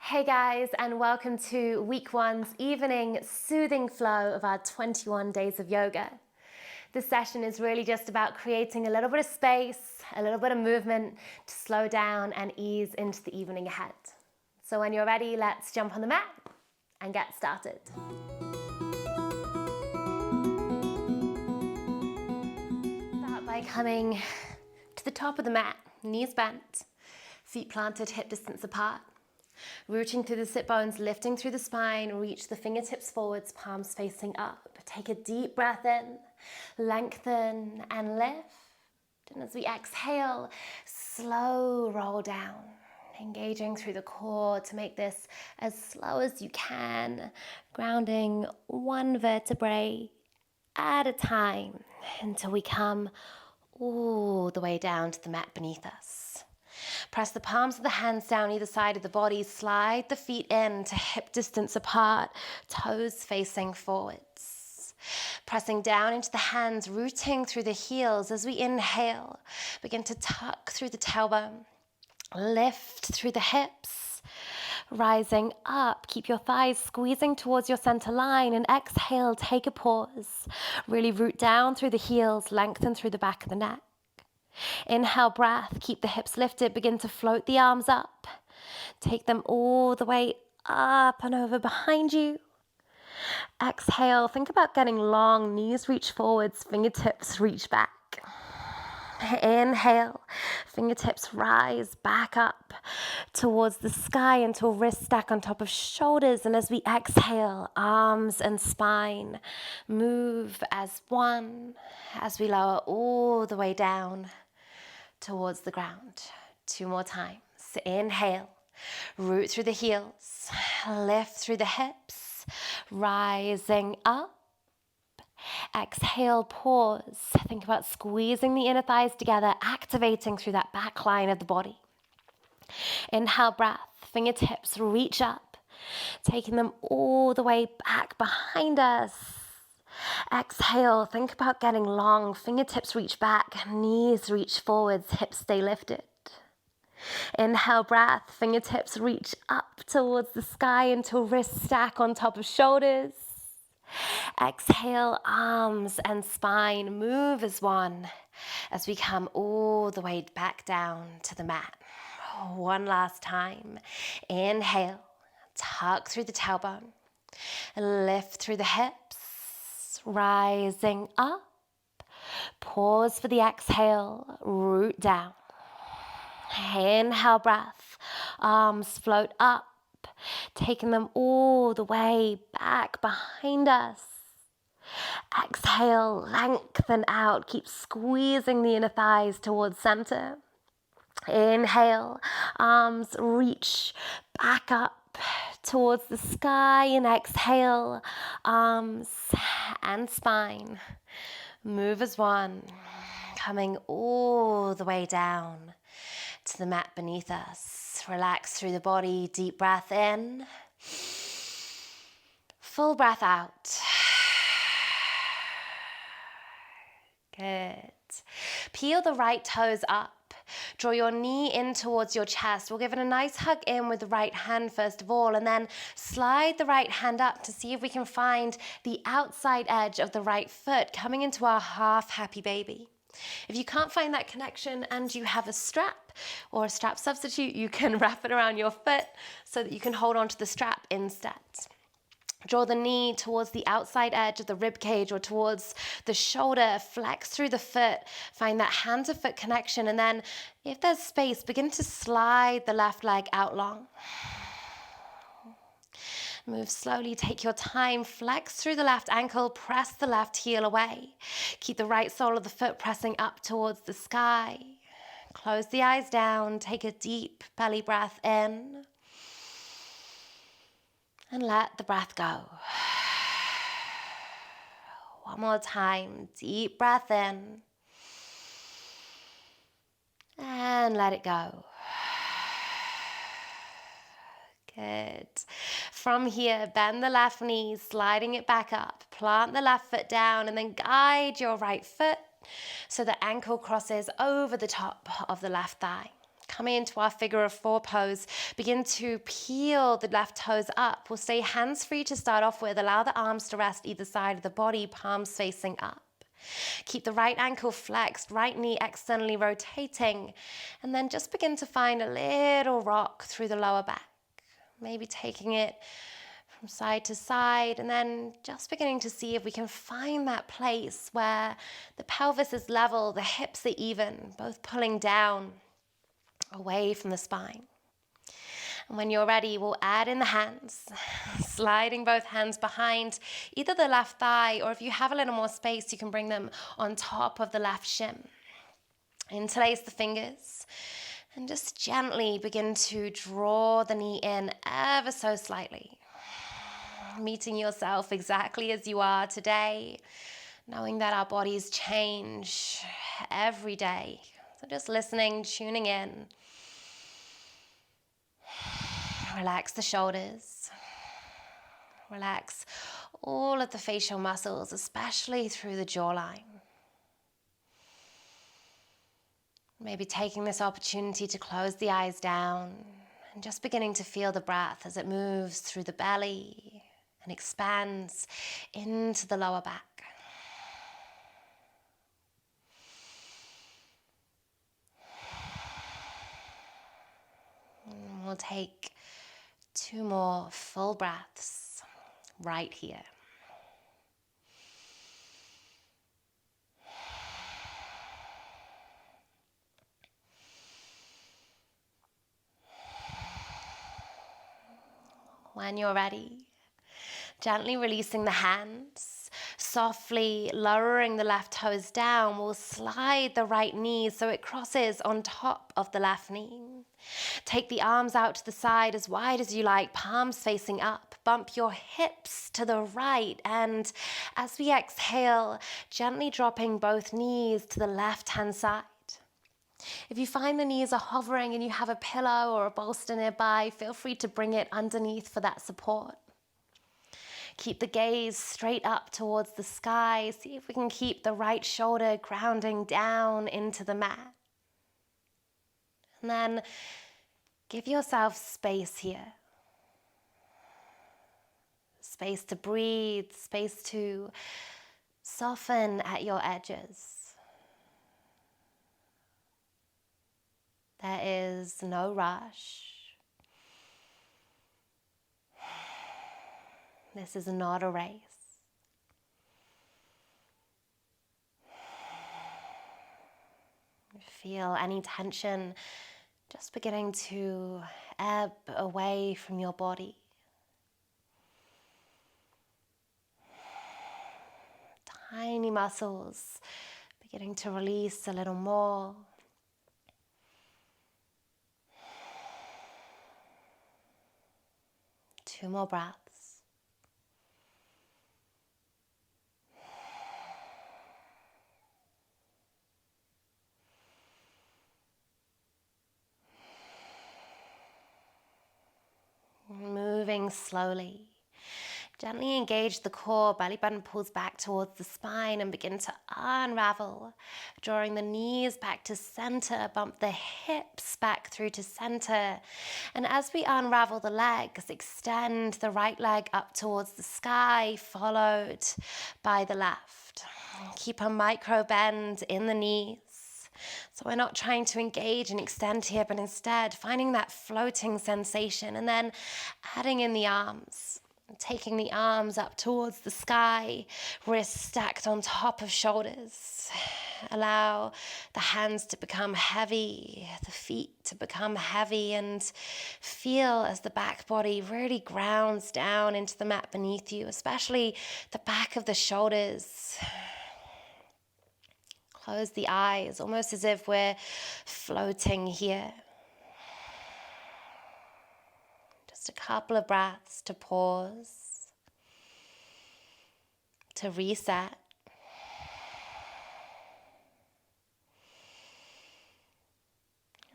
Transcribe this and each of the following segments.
Hey guys, and welcome to week one's evening soothing flow of our 21 days of yoga. This session is really just about creating a little bit of space, a little bit of movement to slow down and ease into the evening ahead. So when you're ready, let's jump on the mat and get started. Start by coming to the top of the mat, knees bent, feet planted hip distance apart. Rooting through the sit bones, lifting through the spine, reach the fingertips forwards, palms facing up. Take a deep breath in, lengthen and lift. And as we exhale, slow roll down, engaging through the core to make this as slow as you can, grounding one vertebrae at a time until we come all the way down to the mat beneath us. Press the palms of the hands down either side of the body. Slide the feet in to hip distance apart, toes facing forwards. Pressing down into the hands, rooting through the heels as we inhale. Begin to tuck through the tailbone. Lift through the hips. Rising up, keep your thighs squeezing towards your center line, and exhale, take a pause. Really root down through the heels, lengthen through the back of the neck. Inhale, breath, keep the hips lifted, begin to float the arms up. Take them all the way up and over behind you. Exhale, think about getting long, knees reach forwards, fingertips reach back. Inhale, fingertips rise back up towards the sky until wrists stack on top of shoulders. And as we exhale, arms and spine move as one as we lower all the way down towards the ground. 2 more times. Inhale, root through the heels, lift through the hips, rising up. Exhale, pause. Think about squeezing the inner thighs together, activating through that back line of the body. Inhale, breath, fingertips reach up, taking them all the way back behind us. Exhale, think about getting long, fingertips reach back, knees reach forwards, hips stay lifted. Inhale, breath, fingertips reach up towards the sky until wrists stack on top of shoulders. Exhale, arms and spine move as one as we come all the way back down to the mat. One last time. Inhale, tuck through the tailbone, lift through the hips, rising up. Pause for the exhale, root down. Inhale, breath, arms float up, taking them all the way back behind us. Exhale, lengthen out, keep squeezing the inner thighs towards center. Inhale, arms reach back up towards the sky, and exhale, arms and spine move as one, coming all the way down to the mat beneath us. Relax through the body, deep breath in, full breath out. Good. Peel the right toes up. Draw your knee in towards your chest. We'll give it a nice hug in with the right hand first of all, and then slide the right hand up to see if we can find the outside edge of the right foot coming into our half happy baby. If you can't find that connection and you have a strap or a strap substitute, you can wrap it around your foot so that you can hold on to the strap instead. Draw the knee towards the outside edge of the rib cage or towards the shoulder. Flex through the foot. Find that hand to foot connection. And then if there's space, begin to slide the left leg out long. Move slowly, take your time. Flex through the left ankle. Press the left heel away. Keep the right sole of the foot pressing up towards the sky. Close the eyes down. Take a deep belly breath in. And let the breath go. One more time. Deep breath in. And let it go. Good. From here, bend the left knee, sliding it back up. Plant the left foot down and then guide your right foot so the ankle crosses over the top of the left thigh. coming into our figure of four pose, begin to peel the left toes up. We'll stay hands-free to start off with. Allow the arms to rest either side of the body, palms facing up. Keep the right ankle flexed, right knee externally rotating, and then just begin to find a little rock through the lower back. Maybe taking it from side to side, and then just beginning to see if we can find that place where the pelvis is level, the hips are even, both pulling down away from the spine. And when you're ready, we'll add in the hands, sliding both hands behind either the left thigh, or if you have a little more space, you can bring them on top of the left shin. Interlace the fingers and just gently begin to draw the knee in ever so slightly. Meeting yourself exactly as you are today, knowing that our bodies change every day. So just listening, tuning in. Relax the shoulders. Relax all of the facial muscles, especially through the jawline. Maybe taking this opportunity to close the eyes down and just beginning to feel the breath as it moves through the belly and expands into the lower back. And we'll take 2 more full breaths right here. When you're ready, gently releasing the hands, softly lowering the left toes down, we'll slide the right knee so it crosses on top of the left knee. Take the arms out to the side as wide as you like, palms facing up. Bump your hips to the right, and as we exhale, gently dropping both knees to the left-hand side. If you find the knees are hovering and you have a pillow or a bolster nearby, feel free to bring it underneath for that support. Keep the gaze straight up towards the sky. See if we can keep the right shoulder grounding down into the mat. And then give yourself space here. Space to breathe, space to soften at your edges. There is no rush. This is not a race. Feel any tension just beginning to ebb away from your body. Tiny muscles beginning to release a little more. Two more breaths. Moving slowly. Gently engage the core, belly button pulls back towards the spine and begin to unravel. Drawing the knees back to center, bump the hips back through to center. And as we unravel the legs, extend the right leg up towards the sky, followed by the left. Keep a micro bend in the knees. So we're not trying to engage and extend here, but instead finding that floating sensation and then adding in the arms. Taking the arms up towards the sky, wrists stacked on top of shoulders. Allow the hands to become heavy, the feet to become heavy, and feel as the back body really grounds down into the mat beneath you, especially the back of the shoulders. Close the eyes, almost as if we're floating here. Just a couple of breaths to pause, to reset.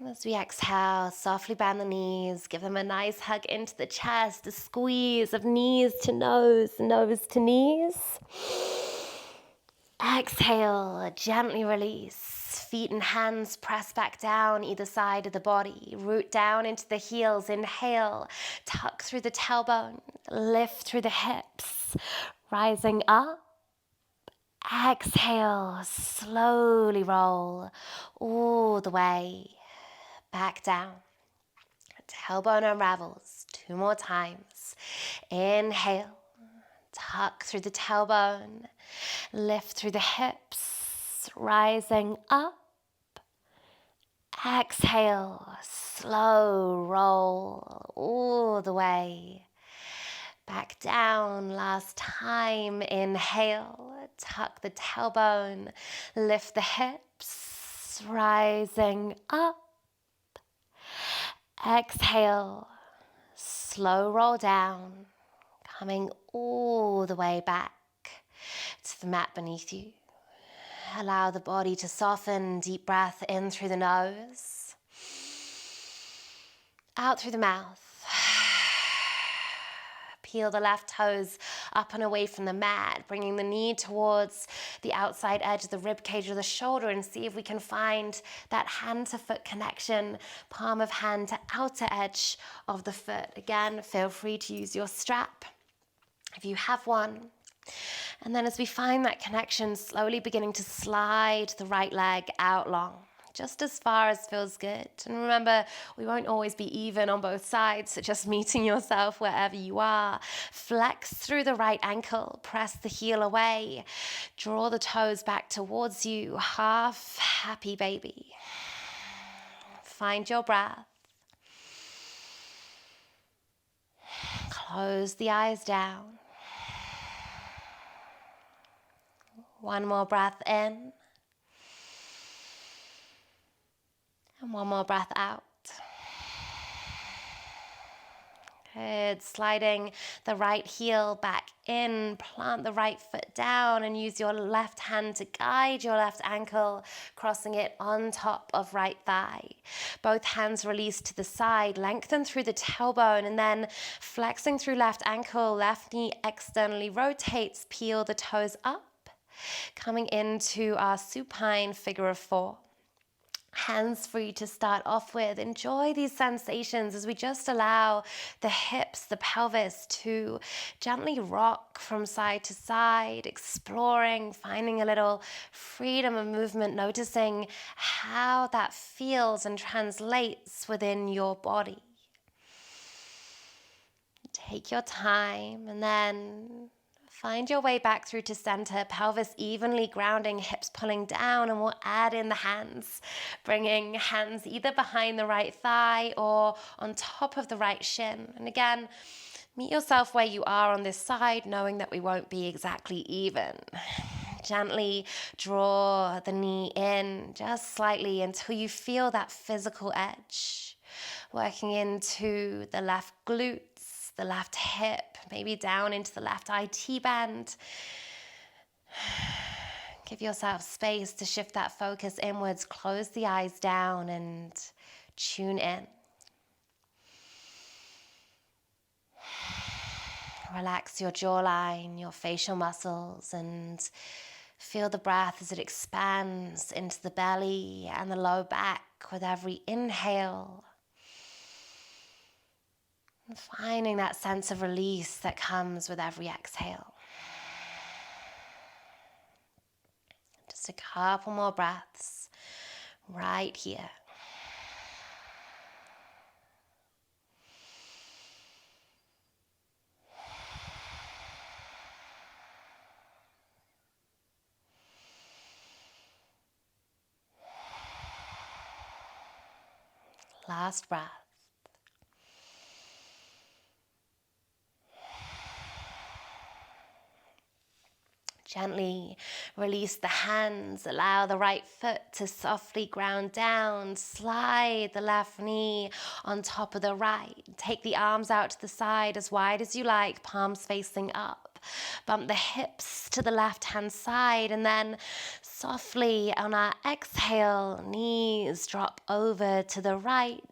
And as we exhale, softly bend the knees, give them a nice hug into the chest, a squeeze of knees to nose, nose to knees. Exhale, gently release. feet and hands press back down either side of the body. Root down into the heels. Inhale, tuck through the tailbone, lift through the hips, rising up. Exhale, slowly roll all the way back down. Tailbone unravels 2 more times. Inhale, tuck through the tailbone, lift through the hips, rising up. Exhale, slow roll all the way back down. Last time. Inhale, tuck the tailbone, lift the hips, rising up. Exhale, slow roll down, coming all the way back to the mat beneath you. Allow the body to soften. Deep breath in through the nose, out through the mouth. Peel the left toes up and away from the mat, bringing the knee towards the outside edge of the rib cage or the shoulder, and see if we can find that hand to foot connection, palm of hand to outer edge of the foot. Again, feel free to use your strap if you have one. And then as we find that connection, slowly beginning to slide the right leg out long, just as far as feels good. And remember, we won't always be even on both sides, so just meeting yourself wherever you are. Flex through the right ankle, press the heel away, draw the toes back towards you, half happy baby. Find your breath. Close the eyes down. One more breath in. And one more breath out. Good. Sliding the right heel back in. Plant the right foot down and use your left hand to guide your left ankle, crossing it on top of right thigh. Both hands release to the side. Lengthen through the tailbone and then flexing through left ankle. Left knee externally rotates. Peel the toes up. Coming into our supine figure of 4. Hands free to start off with. Enjoy these sensations as we just allow the hips, the pelvis to gently rock from side to side, exploring, finding a little freedom of movement, noticing how that feels and translates within your body. Take your time and then find your way back through to center, pelvis evenly grounding, hips pulling down, and we'll add in the hands, bringing hands either behind the right thigh or on top of the right shin. And again, meet yourself where you are on this side, knowing that we won't be exactly even. Gently draw the knee in just slightly until you feel that physical edge, working into the left glute, the left hip, maybe down into the left IT band. Give yourself space to shift that focus inwards. Close the eyes down and tune in. Relax your jawline, your facial muscles, and feel the breath as it expands into the belly and the low back with every inhale. And finding that sense of release that comes with every exhale. Just a couple more breaths right here. Last breath. Gently release the hands, allow the right foot to softly ground down, slide the left knee on top of the right. Take the arms out to the side as wide as you like, palms facing up. Bump the hips to the left-hand side and then softly on our exhale, knees drop over to the right,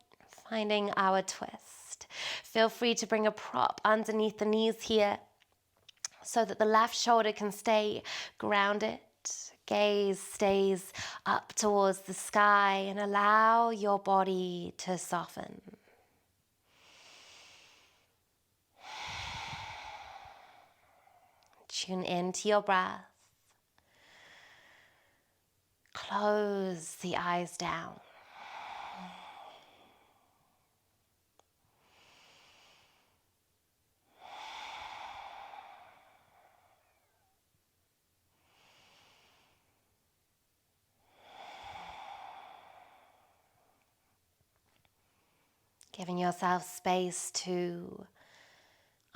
finding our twist. Feel free to bring a prop underneath the knees here, so that the left shoulder can stay grounded. Gaze stays up towards the sky and allow your body to soften. Tune into your breath. Close the eyes down. Giving yourself space to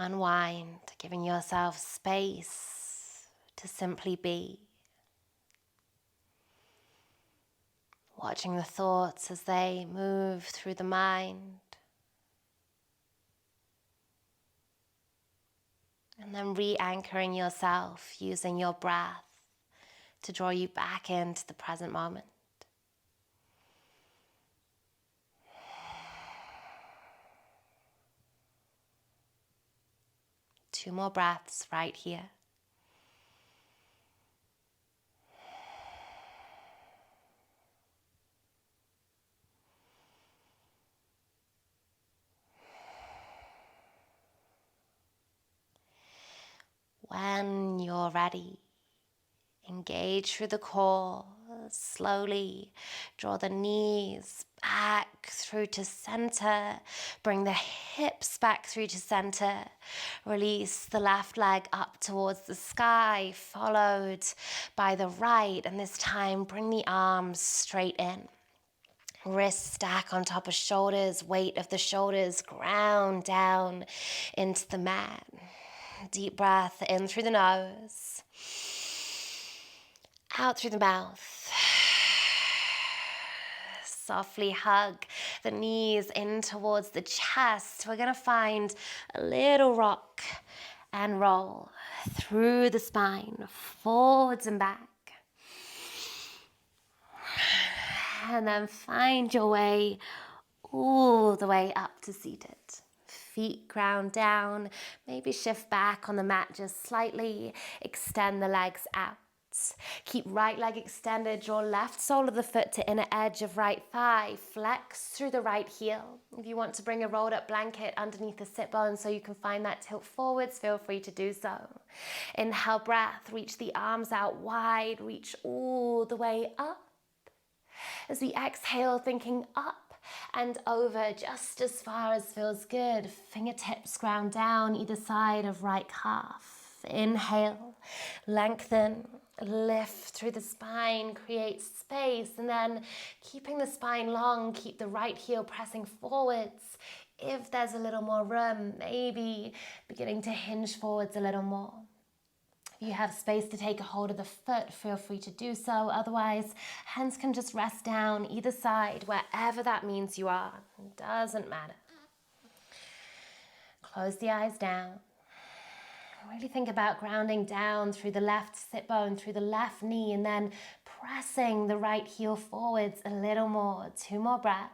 unwind, giving yourself space to simply be. Watching the thoughts as they move through the mind. And then re-anchoring yourself using your breath to draw you back into the present moment. Two more breaths right here. When you're ready, engage through the core. Slowly draw the knees back through to center. Bring the hips back through to center. Release the left leg up towards the sky, followed by the right. And this time, bring the arms straight in. Wrists stack on top of shoulders, weight of the shoulders ground down into the mat. Deep breath in through the nose, out through the mouth. Softly hug the knees in towards the chest. We're going to find a little rock and roll through the spine, forwards and back. And then find your way all the way up to seated. Feet ground down, maybe shift back on the mat just slightly, extend the legs out. Keep right leg extended, draw left sole of the foot to inner edge of right thigh, flex through the right heel. If you want to bring a rolled up blanket underneath the sit bone so you can find that tilt forwards, feel free to do so. Inhale, breath, reach the arms out wide, reach all the way up. As we exhale, thinking up and over just as far as feels good. Fingertips ground down either side of right calf. Inhale, lengthen, lift through the spine, create space, and then keeping the spine long, keep the right heel pressing forwards. If there's a little more room, maybe beginning to hinge forwards a little more. If you have space to take a hold of the foot, feel free to do so. Otherwise, hands can just rest down either side, wherever that means you are. It doesn't matter. Close the eyes down. Really think about grounding down through the left sit bone, through the left knee, and then pressing the right heel forwards a little more. 2 more breaths.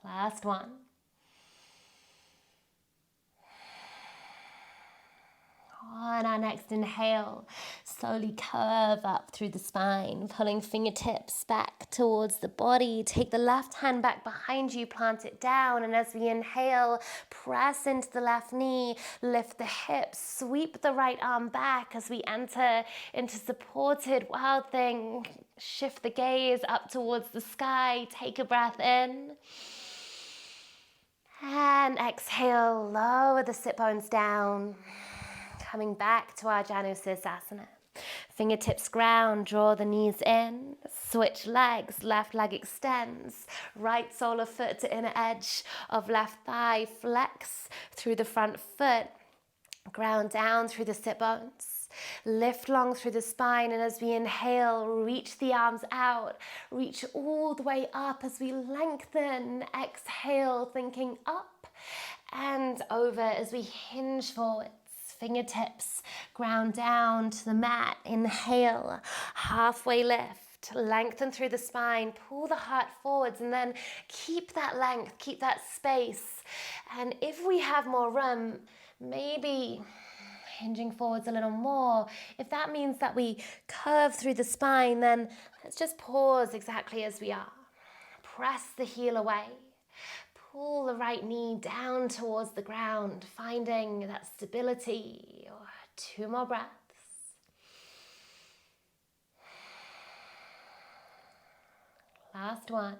Last one. On our next inhale, slowly curve up through the spine, pulling fingertips back towards the body. Take the left hand back behind you, plant it down, and as we inhale, press into the left knee, lift the hips, sweep the right arm back as we enter into supported wild thing. Shift the gaze up towards the sky, take a breath in. And exhale, lower the sit bones down. Coming back to our Janusirsasana. Fingertips ground, draw the knees in, switch legs, left leg extends, right sole of foot to inner edge of left thigh, flex through the front foot, ground down through the sit bones, lift long through the spine, and as we inhale, reach the arms out, reach all the way up as we lengthen, exhale, thinking up and over as we hinge forward. Fingertips ground down to the mat. Inhale, halfway lift, lengthen through the spine, pull the heart forwards, and then keep that length, keep that space. And if we have more room, maybe hinging forwards a little more. If that means that we curve through the spine, then let's just pause exactly as we are. Press the heel away. Pull the right knee down towards the ground, finding that stability. 2 more breaths. Last one.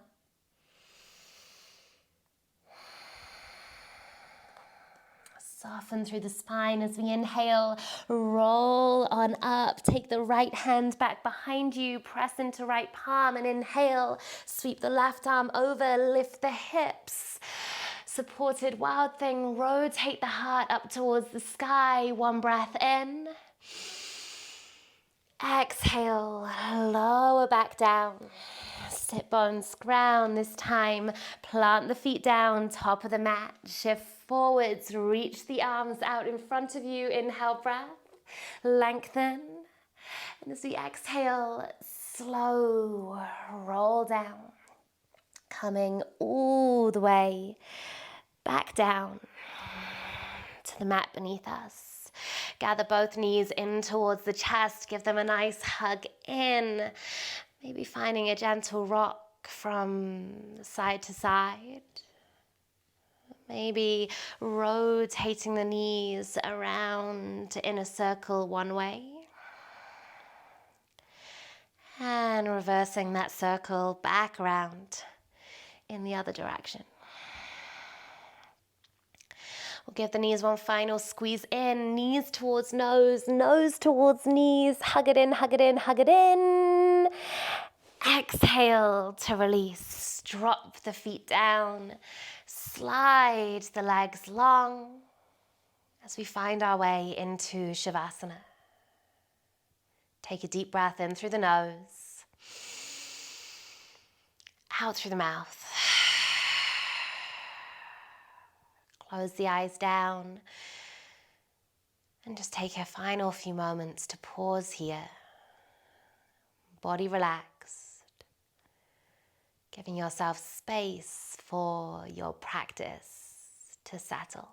Soften through the spine as we inhale, roll on up. Take the right hand back behind you, press into right palm and inhale. Sweep the left arm over, lift the hips. Supported wild thing, rotate the heart up towards the sky. 1 breath in. Exhale, lower back down. Sit bones ground this time. Plant the feet down, top of the mat. Shift forwards, reach the arms out in front of you. Inhale, breath, lengthen. And as we exhale, slow, roll down. Coming all the way back down to the mat beneath us. Gather both knees in towards the chest. Give them a nice hug in. Maybe finding a gentle rock from side to side. Maybe rotating the knees around in a circle one way. And reversing that circle back around in the other direction. We'll give the knees one final squeeze in. Knees towards nose, nose towards knees. Hug it in, hug it in, hug it in. Exhale to release. Drop the feet down. Slide the legs long as we find our way into Shavasana. Take a deep breath in through the nose. Out through the mouth. Close the eyes down. And just take a final few moments to pause here. Body relaxed. Giving yourself space for your practice to settle.